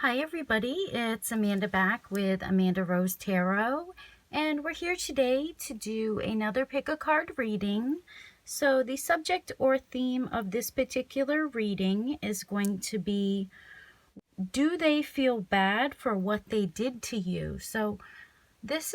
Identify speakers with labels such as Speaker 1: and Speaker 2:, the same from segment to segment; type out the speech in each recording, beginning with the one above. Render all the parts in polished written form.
Speaker 1: Hi everybody, it's Amanda back with Amandarosetarot, and we're here today to do another pick a card reading. So the subject or theme of this particular reading is going to be, do they feel bad for what they did to you? So this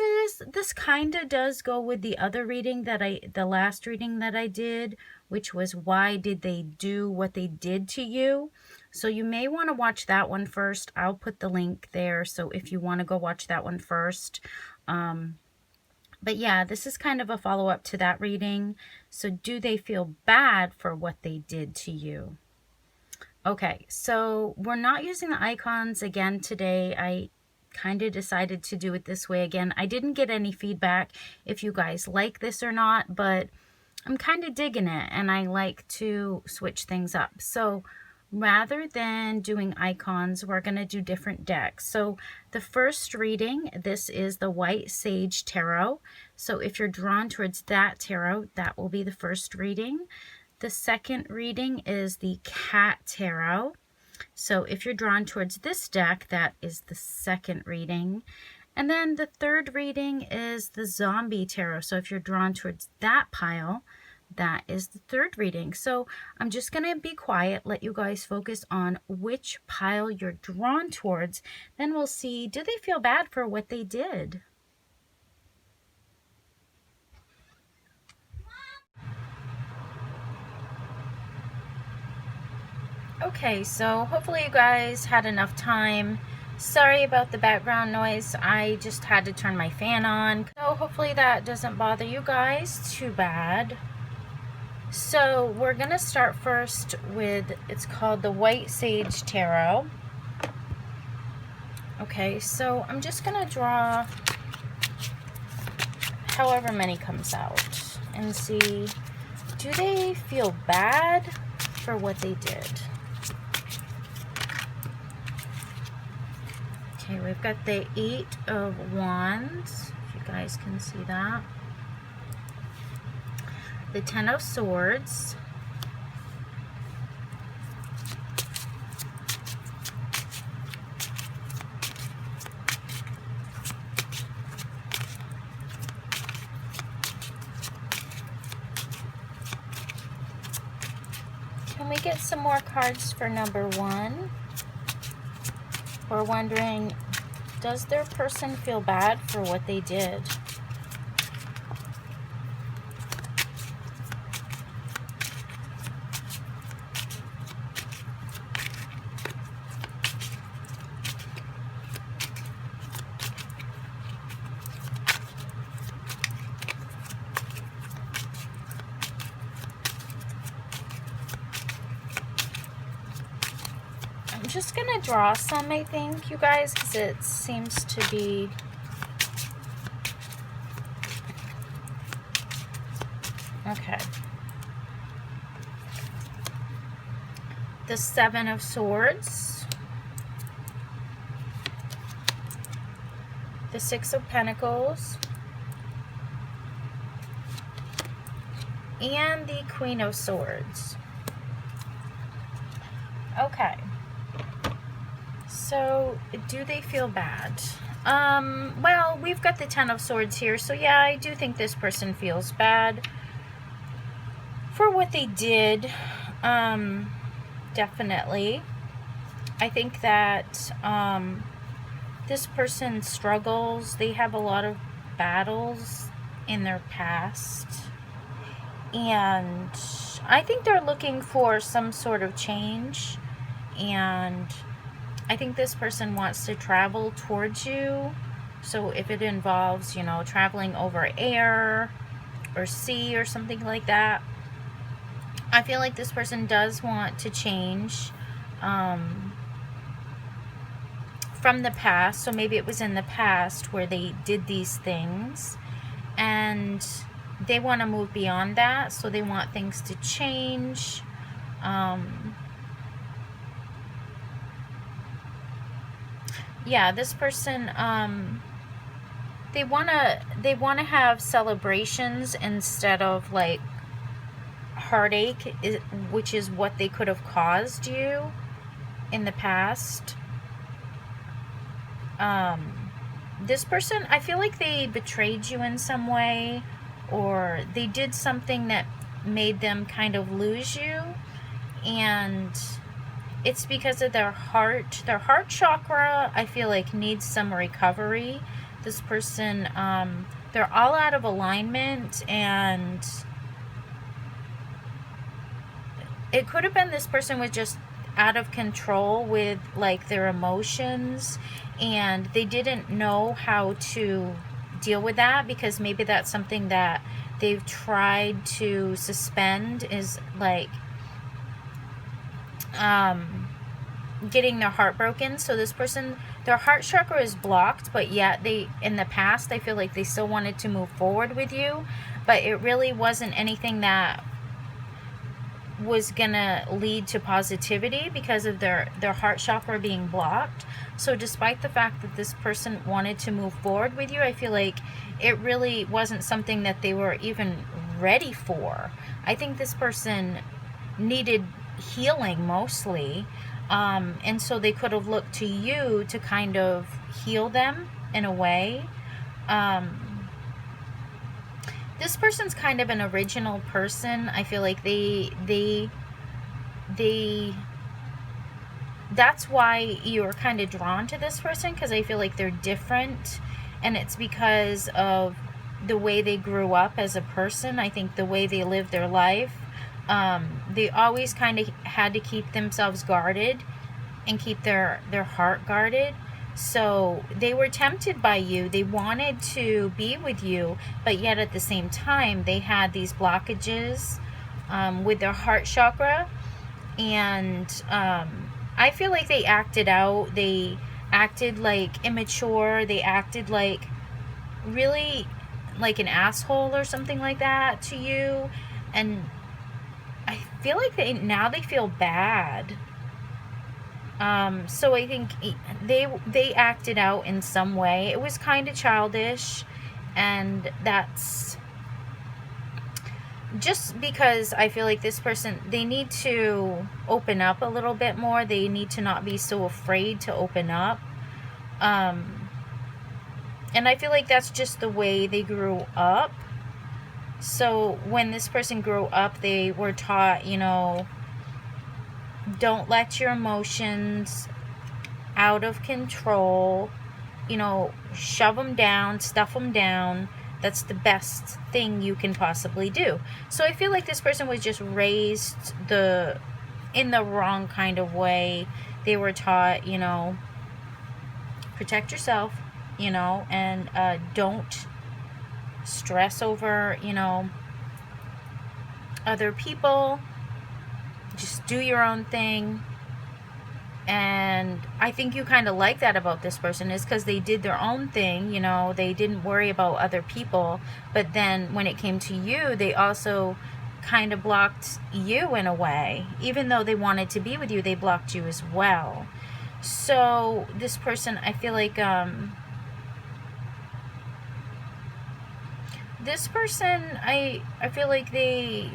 Speaker 1: kind of does go with the other reading the last reading that I did, which was why did they do what they did to you? So you may want to watch that one first. I'll put the link there. So if you want to go watch that one first. But yeah, this is kind of a follow-up to that reading. So do they feel bad for what they did to you? Okay, so we're not using the icons again today. I kind of decided to do it this way again. I didn't get any feedback if you guys like this or not, but I'm kind of digging it and I like to switch things up. So rather than doing icons, we're going to do different decks. So the first reading, this is the White Sage Tarot. So if you're drawn towards that tarot, that will be the first reading. The second reading is the Cat Tarot. So if you're drawn towards this deck, that is the second reading. And then the third reading is the Zombie Tarot. So if you're drawn towards that pile, that is the third reading. So I'm just going to be quiet, let you guys focus on which pile you're drawn towards. Then we'll see, do they feel bad for what they did? Okay, so hopefully you guys had enough time. Sorry about the background noise. I just had to turn my fan on. So hopefully that doesn't bother you guys too bad. So we're going to start first with, it's called the White Sage Tarot. Okay, so I'm just going to draw however many comes out and see, do they feel bad for what they did? Okay, we've got the Eight of Wands, if you guys can see that. The Ten of Swords. Can we get some more cards for number one? We're wondering, does their person feel bad for what they did? I'm just gonna draw some, I think, you guys, because it seems to be okay. The Seven of Swords, the Six of Pentacles, and the Queen of Swords. Okay. So, do they feel bad? Well, we've got the Ten of Swords here, so yeah, I do think this person feels bad for what they did. Definitely. I think that this person struggles. They have a lot of battles in their past, and I think they're looking for some sort of change, and I think this person wants to travel towards you. So if it involves, you know, traveling over air or sea or something like that, I feel like this person does want to change from the past. So maybe it was in the past where they did these things and they want to move beyond that. So they want things to change. Yeah, this person, they wanna have celebrations instead of like heartache, which is what they could have caused you in the past. This person, I feel like they betrayed you in some way, or they did something that made them kind of lose you, and it's because of their heart. Their heart chakra, I feel like, needs some recovery. This person, they're all out of alignment, and it could have been this person was just out of control with like their emotions, and they didn't know how to deal with that, because maybe that's something that they've tried to suspend, is like getting their heart broken. So this person, their heart chakra is blocked, but yet they, in the past, I feel like they still wanted to move forward with you, but it really wasn't anything that was gonna lead to positivity because of their heart chakra being blocked. So despite the fact that this person wanted to move forward with you, I feel like it really wasn't something that they were even ready for. I think this person needed healing mostly, and so they could have looked to you to kind of heal them in a way. This person's kind of an original person. I feel like that's why you're kind of drawn to this person, because I feel like they're different, and it's because of the way they grew up as a person. I think the way they lived their life, they always kind of had to keep themselves guarded and keep their heart guarded. So they were tempted by you. They wanted to be with you, but yet at the same time, they had these blockages with their heart chakra. And I feel like they acted out. They acted like immature. They acted like really like an asshole or something like that to you. And I feel like now they feel bad. So I think they acted out in some way. It was kind of childish, and that's just because I feel like this person, they need to open up a little bit more. They need to not be so afraid to open up. And I feel like that's just the way they grew up. So when this person grew up, they were taught, you know, don't let your emotions out of control, you know, shove them down, stuff them down. That's the best thing you can possibly do. So I feel like this person was just raised in the wrong kind of way. They were taught, you know, protect yourself, you know, and don't stress over, you know, other people. Just do your own thing. And I think you kind of like that about this person, is because they did their own thing, you know, they didn't worry about other people. But then when it came to you, they also kind of blocked you in a way. Even though they wanted to be with you, they blocked you as well. So this person, I feel like this person, I feel like they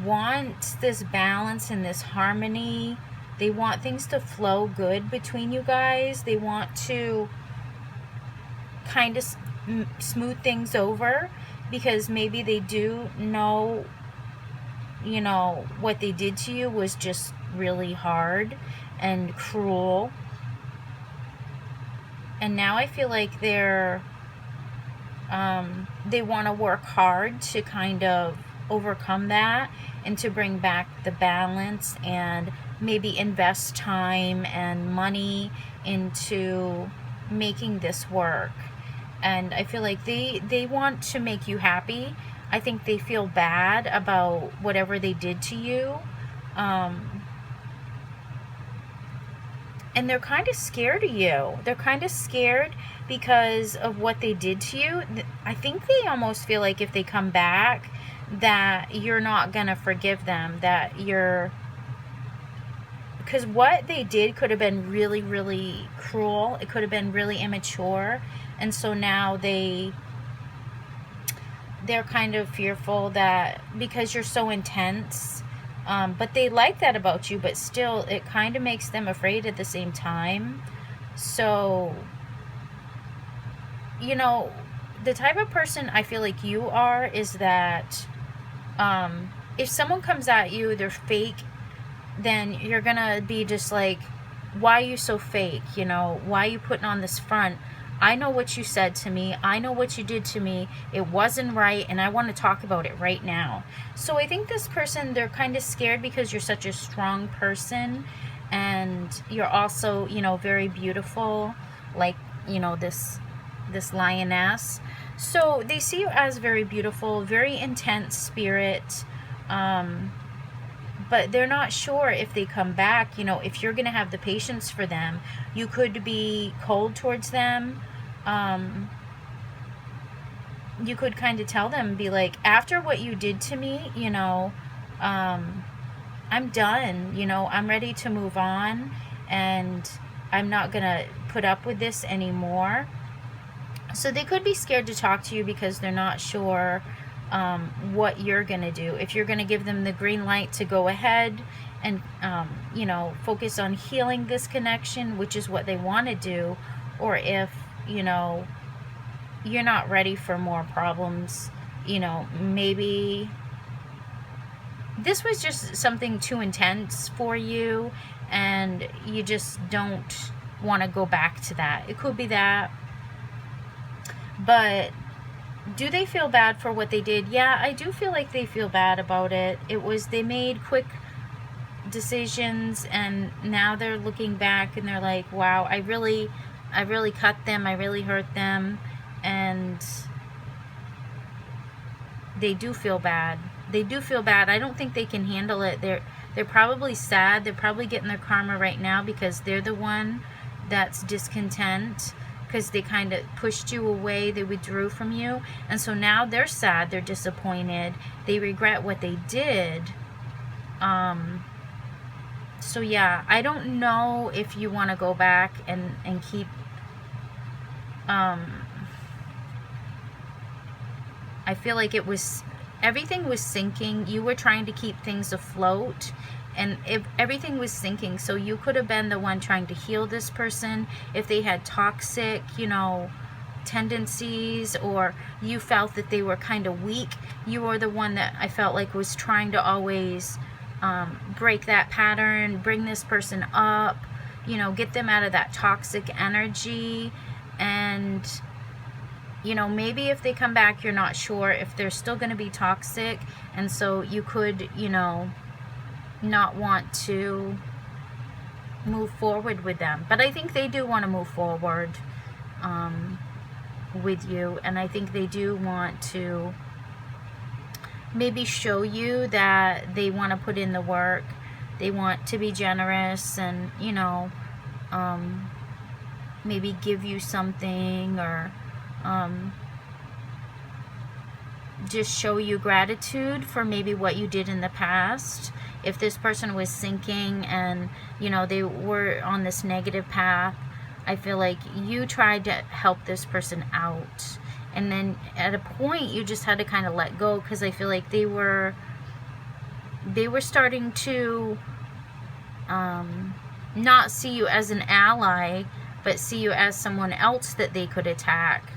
Speaker 1: want this balance and this harmony. They want things to flow good between you guys. They want to kind of smooth things over, because maybe they do know, you know, what they did to you was just really hard and cruel. And now I feel like they want to work hard to kind of overcome that, and to bring back the balance, and maybe invest time and money into making this work. And I feel like they want to make you happy. I think they feel bad about whatever they did to you, and they're kind of scared of you. They're kind of scared because of what they did to you. I think they almost feel like if they come back, that you're not gonna forgive them, that you're, because what they did could have been really, really cruel. It could have been really immature. And so now they're kind of fearful that because you're so intense, But they like that about you, but still it kind of makes them afraid at the same time. So, you know, the type of person I feel like you are is that if someone comes at you, they're fake, then you're gonna be just like, why are you so fake? You know, why are you putting on this front? I know what you said to me. I know what you did to me. It wasn't right, and I want to talk about it right now. So I think this person, they're kind of scared because you're such a strong person, and you're also, you know, very beautiful, like, you know, this lioness. So they see you as very beautiful, very intense spirit, but they're not sure if they come back, you know, if you're going to have the patience for them. You could be cold towards them. You could kind of tell them, be like, after what you did to me, you know, I'm done, you know, I'm ready to move on, and I'm not going to put up with this anymore. So they could be scared to talk to you because they're not sure what you're going to do. If you're going to give them the green light to go ahead and, you know, focus on healing this connection, which is what they want to do, or if, you know, you're not ready for more problems, you know, maybe this was just something too intense for you and you just don't want to go back to that. It could be that. But do they feel bad for what they did? Yeah, I do feel like they feel bad about it. They made quick decisions, and now they're looking back and they're like, wow, I really cut them, I really hurt them, and they do feel bad. They do feel bad. I don't think they can handle it. They're probably sad. They're probably getting their karma right now because they're the one that's discontent, because they kind of pushed you away, they withdrew from you, and so now they're sad, they're disappointed, they regret what they did. So yeah, I don't know if you want to go back and keep, I feel like everything was sinking. You were trying to keep things afloat, and everything was sinking. So you could have been the one trying to heal this person if they had toxic, you know, tendencies, or you felt that they were kind of weak. You were the one that I felt like was trying to always break that pattern, bring this person up, you know, get them out of that toxic energy. And, you know, maybe if they come back, you're not sure if they're still going to be toxic, and so you could, you know, not want to move forward with them. But I think they do want to move forward with you, and I think they do want to maybe show you that they want to put in the work. They want to be generous and, you know, maybe give you something, or just show you gratitude for maybe what you did in the past. If this person was sinking and, you know, they were on this negative path, I feel like you tried to help this person out, and then at a point you just had to kind of let go, because I feel like they were starting to not see you as an ally, but see you as someone else that they could attack.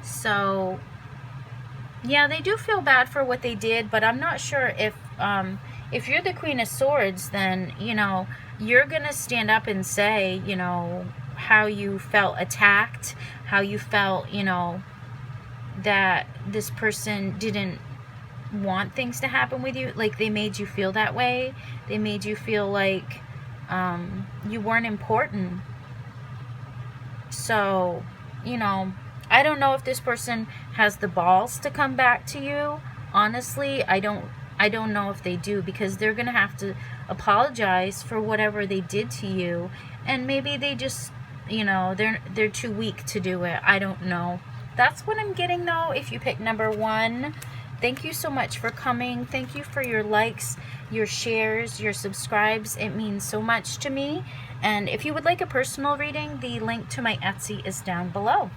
Speaker 1: So yeah, they do feel bad for what they did, but I'm not sure if you're the Queen of Swords, then, you know, you're gonna stand up and say, you know, how you felt attacked, how you felt, you know, that this person didn't want things to happen with you. Like, they made you feel that way. They made you feel like you weren't important. So, you know, I don't know if this person has the balls to come back to you. Honestly, I don't know if they do, because they're gonna have to apologize for whatever they did to you, and maybe they just, you know, they're too weak to do it. I don't know. That's what I'm getting though. If you pick number 1, thank you so much for coming. Thank you for your likes, your shares, your subscribes. It means so much to me. And if you would like a personal reading, the link to my Etsy is down below.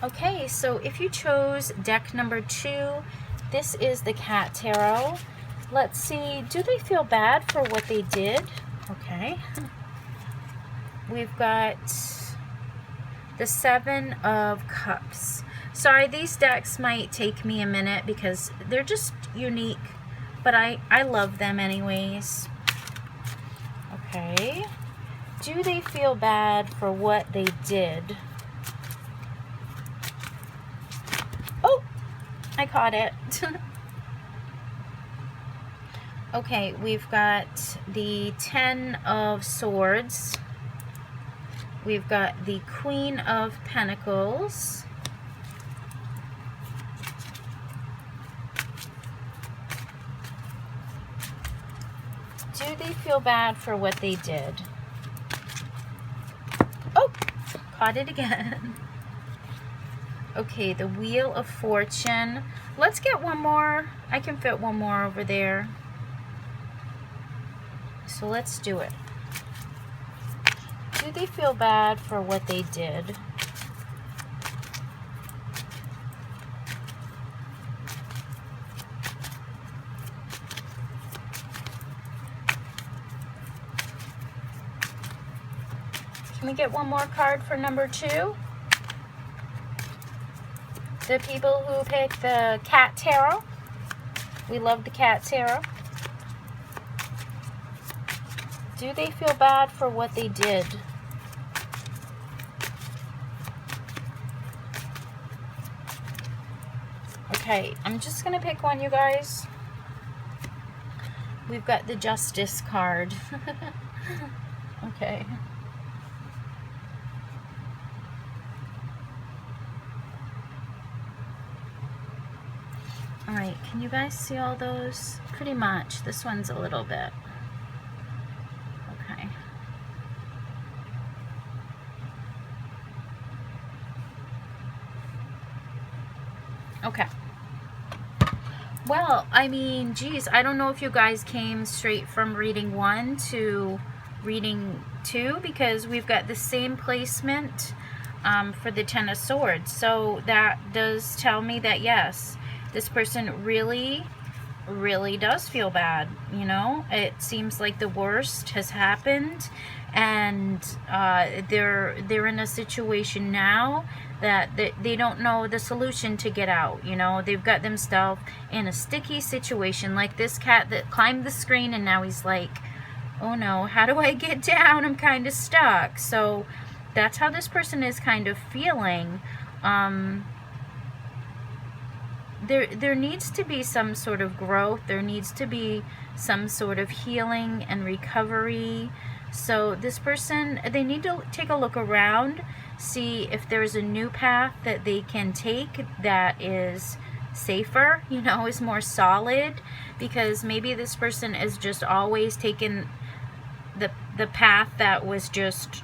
Speaker 1: Okay, so if you chose deck number 2, This is the Cat Tarot. Let's see, do they feel bad for what they did? Okay. We've got the Seven of Cups. Sorry, these decks might take me a minute because they're just unique, but I love them anyways. Okay. Do they feel bad for what they did? Oh, I caught it. Okay, we've got the Ten of Swords. We've got the Queen of Pentacles. Do they feel bad for what they did? Oh, caught it again. Okay, the Wheel of Fortune. Let's get one more. I can fit one more over there. So let's do it. Do they feel bad for what they did? Can we get one more card for number 2? The people who picked the Cat Tarot. We love the Cat Tarot. Do they feel bad for what they did? Okay, I'm just going to pick one, you guys. We've got the Justice card. Okay. Alright, can you guys see all those? Pretty much. This one's a little bit. Okay. Okay. Well, I mean, geez, I don't know if you guys came straight from reading 1 to reading 2, because we've got the same placement for the Ten of Swords. So that does tell me that, yes, this person really does feel bad. You know, it seems like the worst has happened, and they're in a situation now that they don't know the solution to get out. You know, they've got themselves in a sticky situation, like this cat that climbed the screen, and now he's like, oh no, how do I get down? I'm kind of stuck. So that's how this person is kind of feeling. There needs to be some sort of growth. There needs to be some sort of healing and recovery. So this person, they need to take a look around, see if there's a new path that they can take that is safer, you know, is more solid, because maybe this person is just always taking the path that was just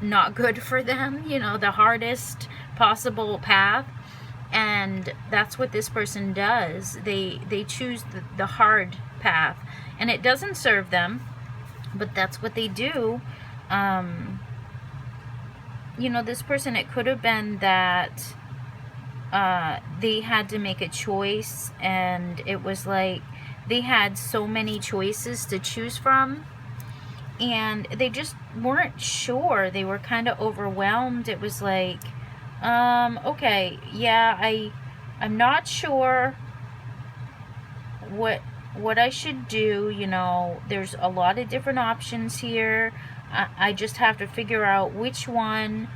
Speaker 1: not good for them, you know, the hardest possible path. And that's what this person does. They choose the hard path, and it doesn't serve them, but that's what they do. You know, this person, it could have been that they had to make a choice, and it was like they had so many choices to choose from, and they just weren't sure. They were kind of overwhelmed. It was like, okay, yeah, I'm not sure what I should do. You know, there's a lot of different options here. I just have to figure out which one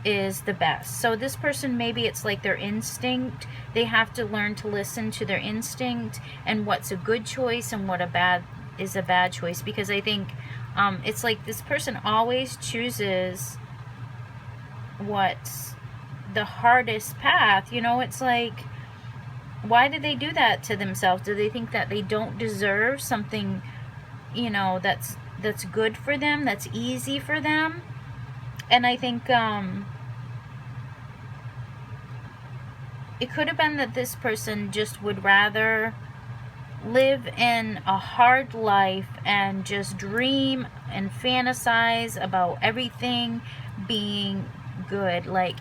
Speaker 1: is the best. So this person, maybe it's like their instinct. They have to learn to listen to their instinct and what's a good choice and what is a bad choice, because I think it's like this person always chooses what's the hardest path. You know, it's like, why do they do that to themselves? Do they think that they don't deserve something, you know, that's good for them, that's easy for them? And I think it could have been that this person just would rather live in a hard life and just dream and fantasize about everything being good. Like,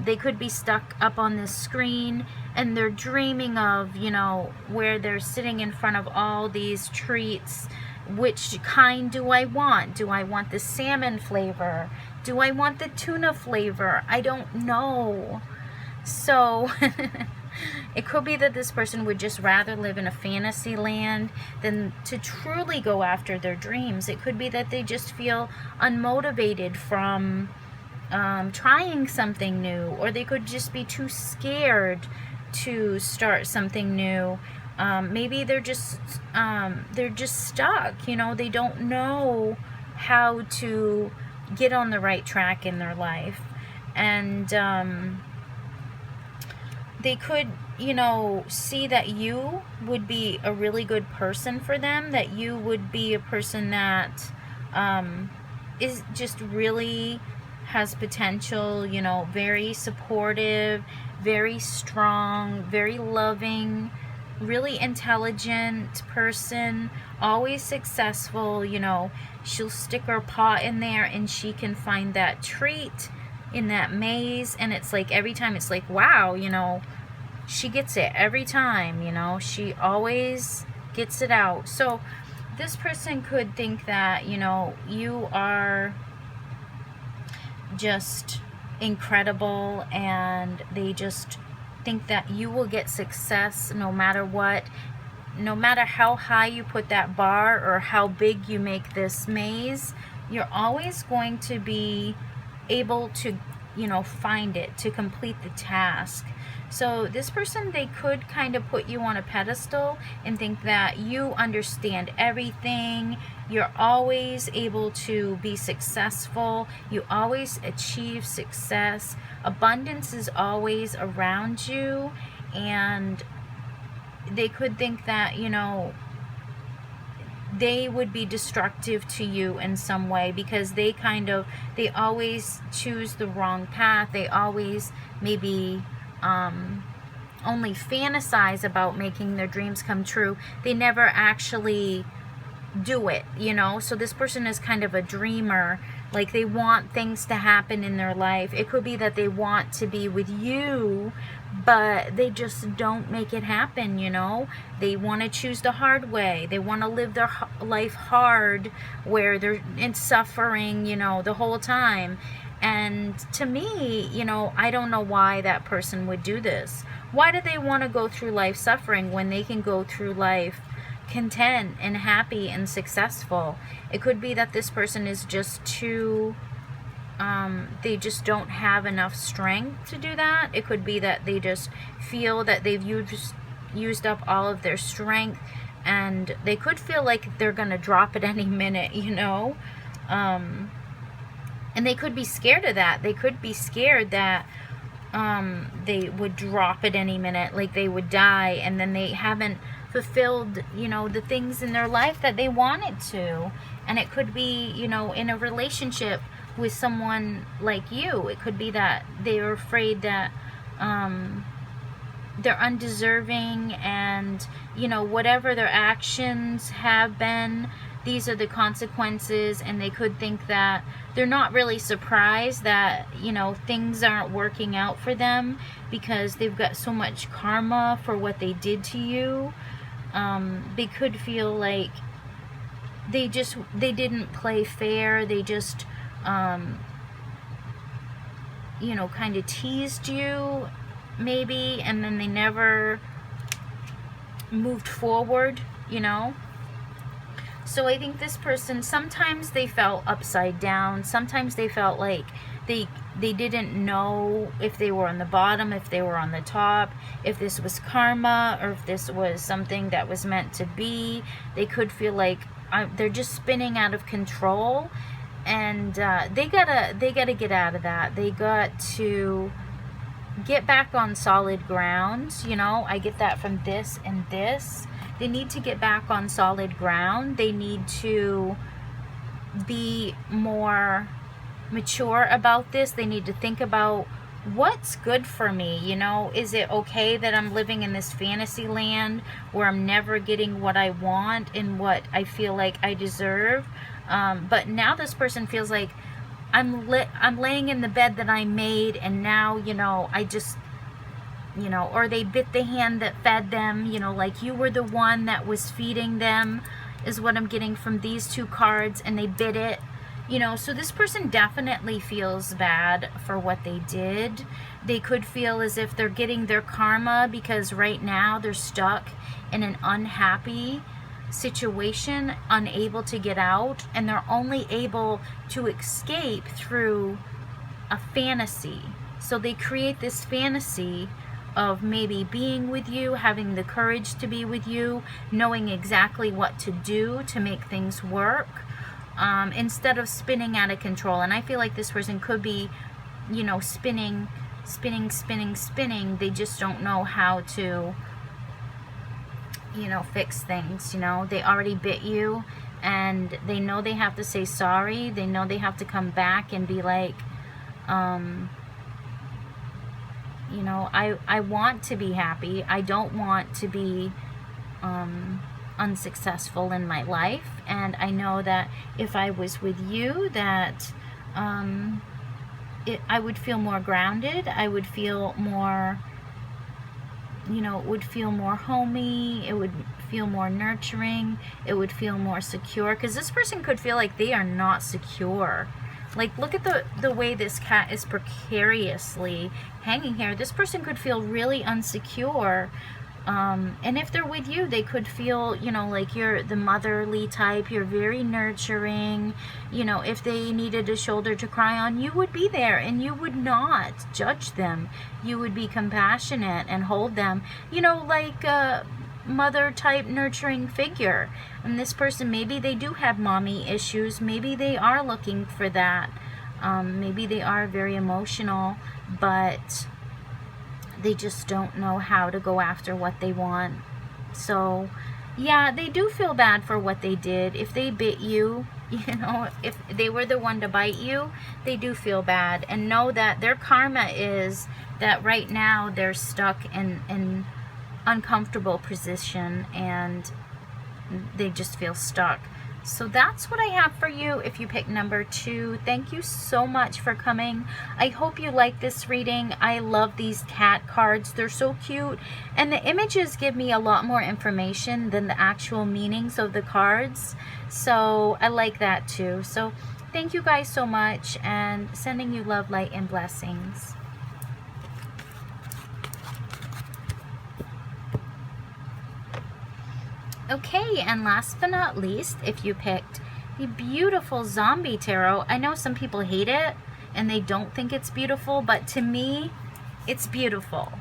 Speaker 1: They could be stuck up on this screen and they're dreaming of, you know, where they're sitting in front of all these treats. Which kind do I want? Do I want the salmon flavor? Do I want the tuna flavor? I don't know. So it could be that this person would just rather live in a fantasy land than to truly go after their dreams. It could be that they just feel unmotivated from trying something new, or they could just be too scared to start something new. Maybe they're just stuck, you know, they don't know how to get on the right track in their life. And they could, you know, see that you would be a really good person for them, that you would be a person that is just really has potential, you know, very supportive, very strong, very loving, really intelligent person, always successful. You know, she'll stick her paw in there and she can find that treat in that maze, and it's like every time it's like, wow, you know, she gets it every time, you know, she always gets it out. So this person could think that, you know, you are just incredible, and they just think that you will get success no matter what, no matter how high you put that bar or how big you make this maze. You're always going to be able to, you know, find it, to complete the task. So this person, they could kind of put you on a pedestal and think that you understand everything. You're always able to be successful. You always achieve success. Abundance is always around you. And they could think that, you know, they would be destructive to you in some way, because they always choose the wrong path. They always maybe only fantasize about making their dreams come true. They never actually do it, you know. So this person is kind of a dreamer. Like, they want things to happen in their life. It could be that they want to be with you, but they just don't make it happen, you know. They want to choose the hard way. They want to live their life hard, where they're in suffering, you know, the whole time. And to me, you know, I don't know why that person would do this. Why do they want to go through life suffering when they can go through life content and happy and successful? It could be that this person is just too, they just don't have enough strength to do that. It could be that they just feel that they've used up all of their strength, and they could feel like they're gonna drop at any minute, you know. And they could be scared of that. They could be scared that they would drop at any minute, like they would die, and then they haven't fulfilled, you know, the things in their life that they wanted to. And it could be, you know, in a relationship with someone like you. It could be that they're afraid that they're undeserving, and, you know, whatever their actions have been, these are the consequences. And they could think that they're not really surprised that, you know, things aren't working out for them, because they've got so much karma for what they did to you. They could feel like they didn't play fair. They just, you know, kind of teased you maybe, and then they never moved forward, you know. So I think this person, sometimes they felt upside down. Sometimes they felt like they didn't know if they were on the bottom, if they were on the top, if this was karma, or if this was something that was meant to be. They could feel like they're just spinning out of control, and they gotta get out of that. They got to get back on solid ground. You know, I get that from this and this. They need to get back on solid ground. They need to be more mature about this. They need to think about what's good for me, you know. Is it okay that I'm living in this fantasy land where I'm never getting what I want and what I feel like I deserve? But now this person feels like, I'm laying in the bed that I made, and now, you know, I just, you know, or they bit the hand that fed them, you know, like you were the one that was feeding them, is what I'm getting from these two cards, and they bit it, you know. So this person definitely feels bad for what they did. They could feel as if they're getting their karma, because right now they're stuck in an unhappy situation, unable to get out, and they're only able to escape through a fantasy. So they create this fantasy of maybe being with you, having the courage to be with you, knowing exactly what to do to make things work, instead of spinning out of control. And I feel like this person could be, you know, spinning. They just don't know how to, you know, fix things. You know, they already bit you, and they know they have to say sorry. They know they have to come back and be like, you know, I want to be happy. I don't want to be unsuccessful in my life. And I know that if I was with you, that I would feel more grounded. I would feel more, you know, it would feel more homey. It would feel more nurturing. It would feel more secure. Because this person could feel like they are not secure. Like, look at the way this cat is precariously hanging here. This person could feel really insecure. And if they're with you, they could feel, you know, like you're the motherly type. You're very nurturing. You know, if they needed a shoulder to cry on, you would be there, and you would not judge them. You would be compassionate and hold them, you know, like a mother type nurturing figure. And this person, maybe they do have mommy issues. Maybe they are looking for that. Maybe they are very emotional, but they just don't know how to go after what they want. So yeah, they do feel bad for what they did. If they bit you, you know, if they were the one to bite you, they do feel bad. And know that their karma is that right now they're stuck in an uncomfortable position, and they just feel stuck. So that's what I have for you if you pick number 2. Thank you so much for coming. I hope you like this reading. I love these cat cards. They're so cute. And the images give me a lot more information than the actual meanings of the cards. So I like that too. So thank you guys so much, and sending you love, light, and blessings. Okay, and last but not least, if you picked the beautiful Zombie Tarot, I know some people hate it and they don't think it's beautiful, but to me, it's beautiful.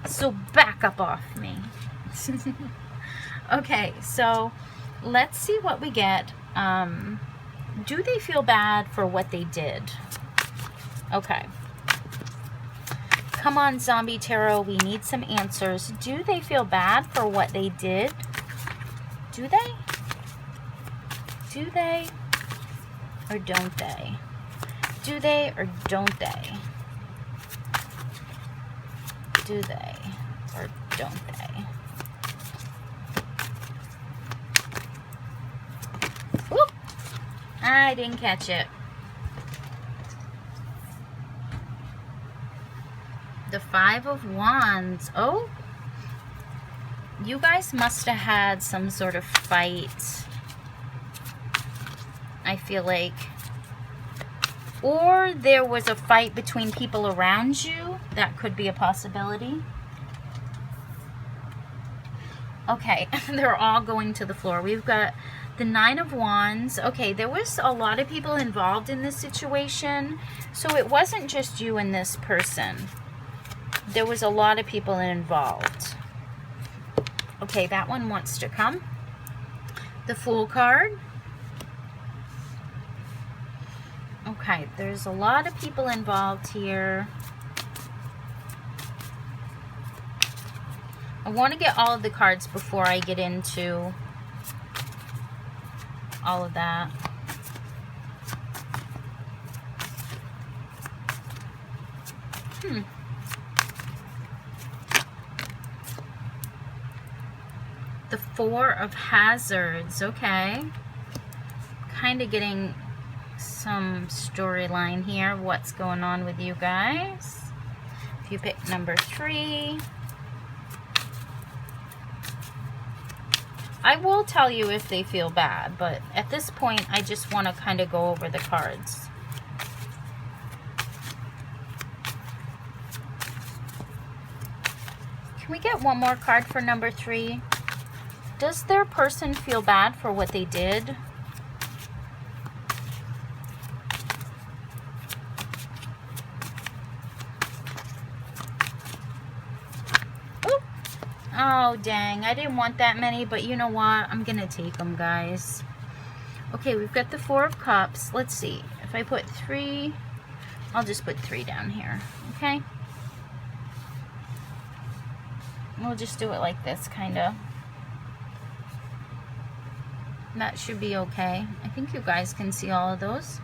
Speaker 1: So back up off me. Okay, so let's see what we get. Do they feel bad for what they did? Okay. Come on, Zombie Tarot, we need some answers. Do they feel bad for what they did? Do they? Do they? Or don't they? Do they or don't they? Do they or don't they? Whoop! I didn't catch it. The 5 of Wands. Oh! You guys must have had some sort of fight, I feel like. Or there was a fight between people around you. That could be a possibility. Okay, they're all going to the floor. We've got the 9 of Wands. Okay, there was a lot of people involved in this situation. So it wasn't just you and this person. There was a lot of people involved. Okay, that one wants to come. The Fool card. Okay, there's a lot of people involved here. I want to get all of the cards before I get into all of that. The 4 of Hazards. Okay. Kind of getting some storyline here. What's going on with you guys? If you pick number 3, I will tell you if they feel bad, but at this point, I just want to kind of go over the cards. Can we get one more card for number 3? Does their person feel bad for what they did? Oh, dang. I didn't want that many, but you know what? I'm going to take them, guys. Okay, we've got the 4 of Cups. Let's see. If I put 3, I'll just put 3 down here. Okay? We'll just do it like this, kind of. That should be okay. I think you guys can see all of those.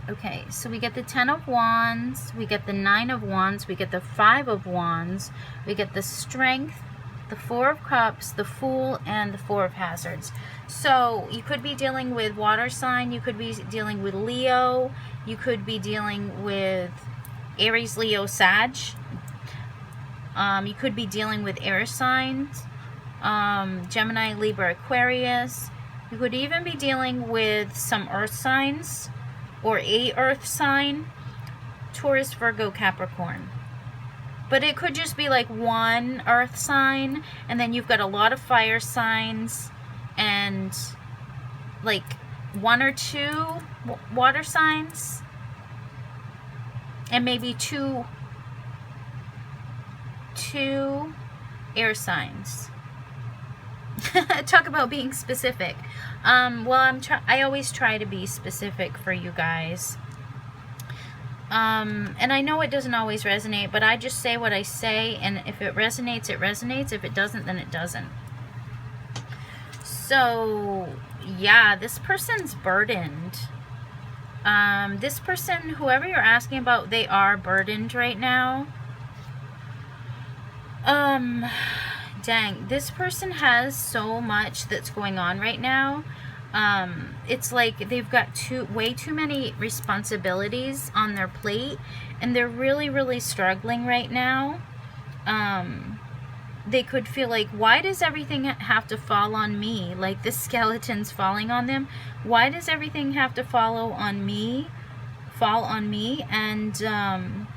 Speaker 1: Okay, so we get the 10 of Wands, we get the 9 of Wands, we get the 5 of Wands, we get the Strength, the 4 of Cups, the Fool, and the 4 of Hazards. So you could be dealing with water sign, you could be dealing with Leo, you could be dealing with Aries, Leo, Sag. You could be dealing with air signs, Gemini, Libra, Aquarius. You could even be dealing with some earth signs or a earth sign, Taurus, Virgo, Capricorn. But it could just be like one earth sign, and then you've got a lot of fire signs and like 1 or 2 water signs and maybe two air signs. Talk about being specific. Well, I always try to be specific for you guys. And I know it doesn't always resonate, but I just say what I say, and if it resonates, it resonates. If it doesn't, then it doesn't. So, yeah, this person's burdened. This person, whoever you're asking about, they are burdened right now. Dang, this person has so much that's going on right now. It's like they've got way too many responsibilities on their plate, and they're really, really struggling right now. They could feel like, why does everything have to fall on me? Like the skeleton's falling on them. Why does everything have to fall on me? And,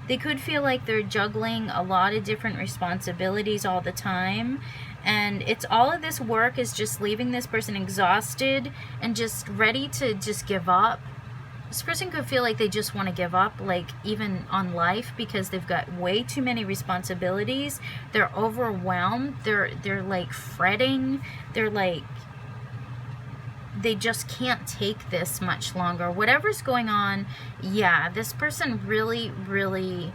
Speaker 1: they could feel like they're juggling a lot of different responsibilities all the time. And it's all of this work is just leaving this person exhausted and just ready to just give up. This person could feel like they just want to give up, like even on life, because they've got way too many responsibilities. They're overwhelmed. They're like fretting. They're like, they just can't take this much longer. Whatever's going on, yeah, this person really, really,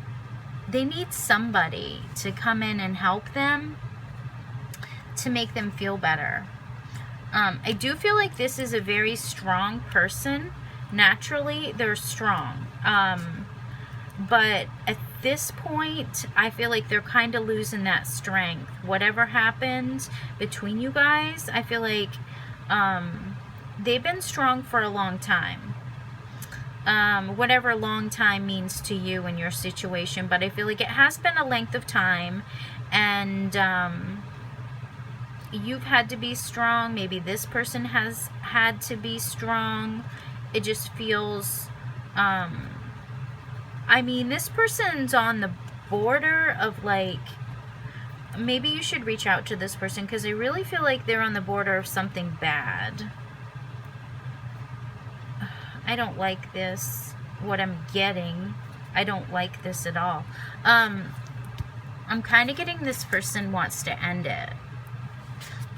Speaker 1: they need somebody to come in and help them to make them feel better. I do feel like this is a very strong person. Naturally, they're strong. But at this point, I feel like they're kind of losing that strength. Whatever happened between you guys, I feel like they've been strong for a long time. Whatever long time means to you in your situation, but I feel like it has been a length of time, and you've had to be strong. Maybe this person has had to be strong. It just feels, I mean, this person's on the border of like, maybe you should reach out to this person, because I really feel like they're on the border of something bad. I don't like this, what I'm getting. I don't like this at all. I'm kind of getting this person wants to end it.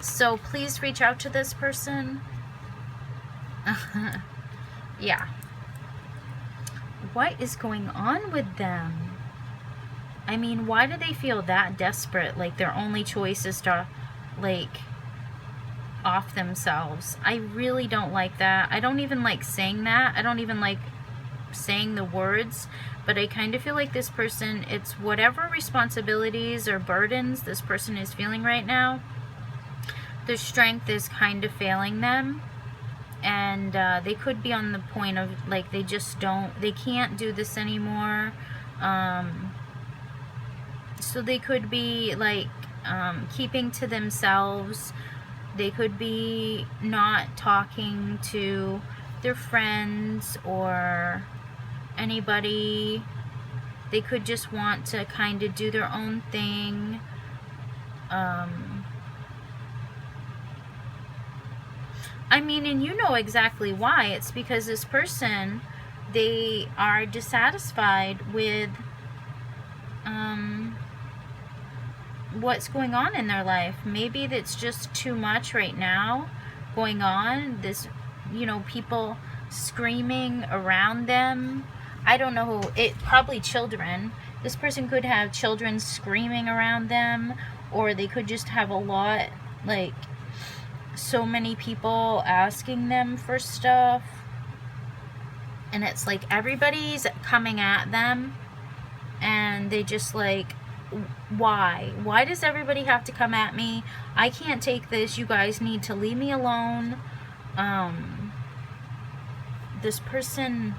Speaker 1: So please reach out to this person. Yeah. What is going on with them? I mean, why do they feel that desperate? Like their only choice is to, like, off themselves. I really don't like that. I don't even like saying that. I don't even like saying the words, but I kind of feel like this person, it's whatever responsibilities or burdens this person is feeling right now, their strength is kind of failing them. and they could be on the point of, like, they can't do this anymore. So they could be, like, keeping to themselves. They could be not talking to their friends or anybody. They could just want to kind of do their own thing. I mean, and you know exactly why. It's because this person, they are dissatisfied with what's going on in their life. Maybe that's just too much right now going on. This, you know, people screaming around them. I don't know who, it probably children. This person could have children screaming around them, or they could just have a lot, like, so many people asking them for stuff, and it's like everybody's coming at them, and they just like, why does everybody have to come at me? I can't take this. You guys need to leave me alone. This person,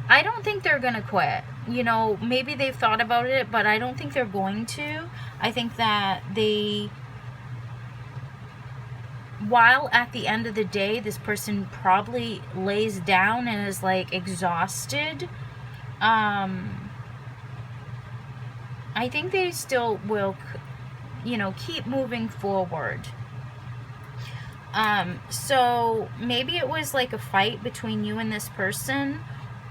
Speaker 1: I don't think they're gonna quit. You know, maybe they've thought about it, but I don't think they're going to. I think that while at the end of the day, this person probably lays down and is like exhausted, I think they still will, you know, keep moving forward. So maybe it was like a fight between you and this person,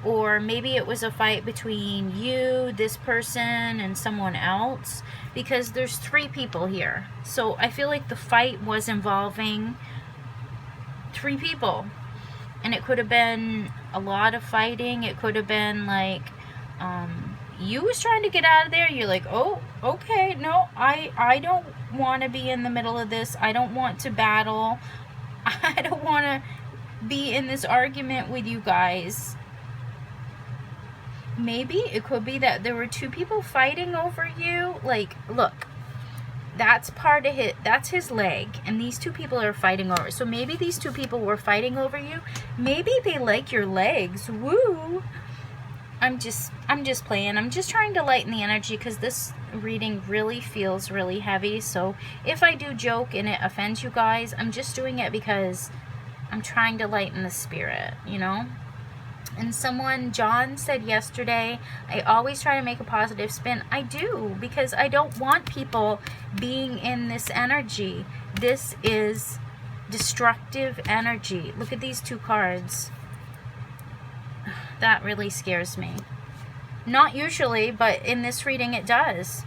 Speaker 1: or maybe it was a fight between you, this person, and someone else, because there's 3 people here. So I feel like the fight was involving 3 people, and it could have been a lot of fighting. It could have been like, you was trying to get out of there. You're like, oh, okay, no, I don't want to be in the middle of this. I don't want to battle. I don't want to be in this argument with you guys. Maybe it could be that there were 2 people fighting over you. Like, look, that's part of that's his leg, and these 2 people are fighting over. So maybe these 2 people were fighting over you. Maybe they like your legs. Woo! I'm just playing. I'm just trying to lighten the energy, because this reading really feels really heavy. So if I do joke and it offends you guys, I'm just doing it because I'm trying to lighten the spirit, you know? And John said yesterday, I always try to make a positive spin. I do, because I don't want people being in this energy. This is destructive energy. Look at these 2 cards. That really scares me. Not usually, but in this reading it does.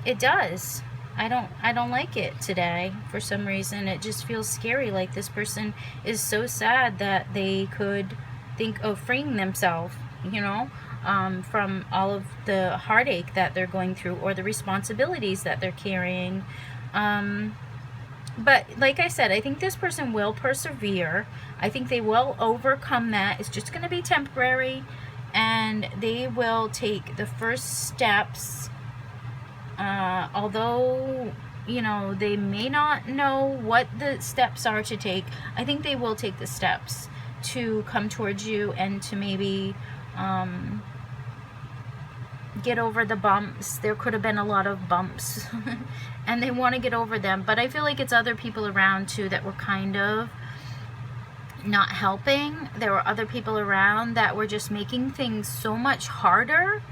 Speaker 1: It does. I don't like it today for some reason. It just feels scary, like this person is so sad that they could think of freeing themselves, you know, from all of the heartache that they're going through, or the responsibilities that they're carrying. But like I said, I think this person will persevere. I think they will overcome that. It's just going to be temporary, and they will take the first steps. Although, you know, they may not know what the steps are to take, I think they will take the steps to come towards you and to maybe get over the bumps. There could have been a lot of bumps and they want to get over them, but I feel like it's other people around too that were kind of not helping. There were other people around that were just making things so much harder.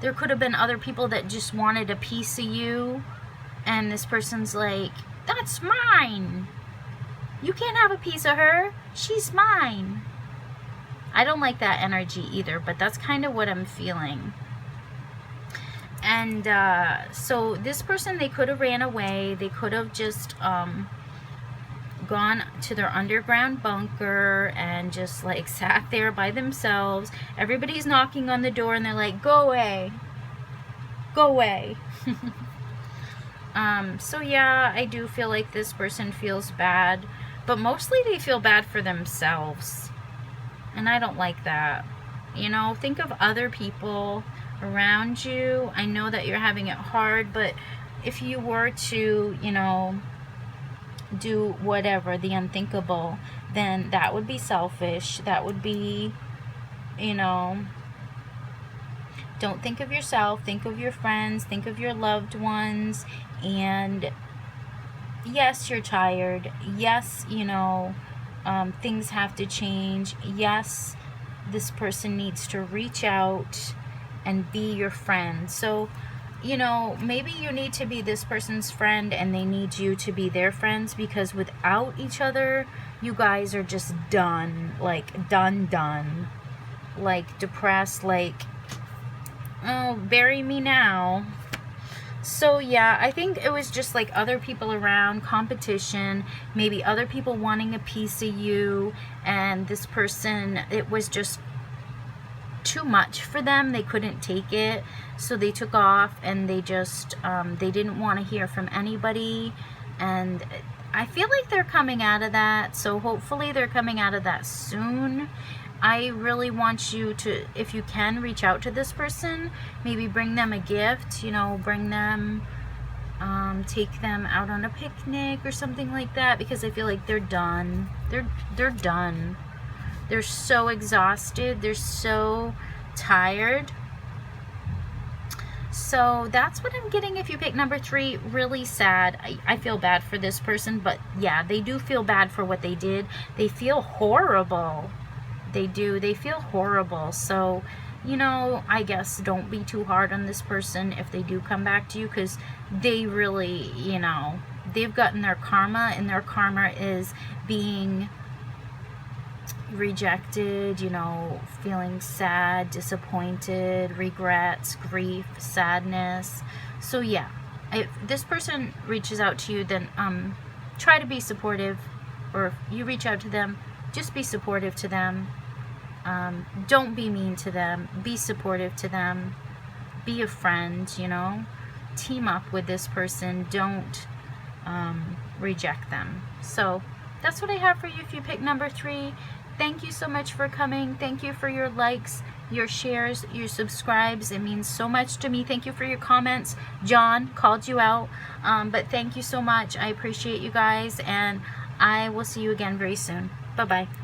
Speaker 1: There could have been other people that just wanted a piece of you, and this person's like, that's mine. You can't have a piece of her. She's mine. I don't like that energy either, but that's kind of what I'm feeling. And so this person, they could have ran away. They could have just gone to their underground bunker and just like sat there by themselves. Everybody's knocking on the door and they're like, go away. Go away. So yeah, I do feel like this person feels bad, but mostly they feel bad for themselves. And I don't like that. You know, think of other people around you. I know that you're having it hard, but if you were to, you know, do whatever, the unthinkable, then that would be selfish. That would be, you know, don't think of yourself, think of your friends, think of your loved ones. And yes, you're tired. Yes, you know, things have to change. Yes, this person needs to reach out and be your friend. So, you know, maybe you need to be this person's friend and they need you to be their friends, because without each other, you guys are just done. Like, done. Like, depressed, like, oh, bury me now. So yeah, I think it was just like other people around, competition, maybe other people wanting a piece of you, and this person, it was just too much for them. They couldn't take it, so they took off, and they just they didn't want to hear from anybody. And I feel like they're coming out of that, so hopefully they're coming out of that soon. I really want you to, if you can, reach out to this person, maybe bring them a gift, you know, bring them, take them out on a picnic or something like that, because I feel like they're done. They're done. They're so exhausted. They're so tired. So that's what I'm getting if you pick number 3. Really sad. I feel bad for this person, but yeah, they do feel bad for what they did. They feel horrible. They do. They feel horrible. So, you know, I guess don't be too hard on this person if they do come back to you, because they really, you know, they've gotten their karma, and their karma is being rejected, you know, feeling sad, disappointed, regrets, grief, sadness. So yeah, if this person reaches out to you, then try to be supportive, or if you reach out to them, just be supportive to them. Don't be mean to them. Be supportive to them. Be a friend, you know. Team up with this person. Don't reject them. So that's what I have for you if you pick number 3. Thank you so much for coming. Thank you for your likes, your shares, your subscribes. It means so much to me. Thank you for your comments. John called you out, but thank you so much. I appreciate you guys, and I will see you again very soon. Bye-bye.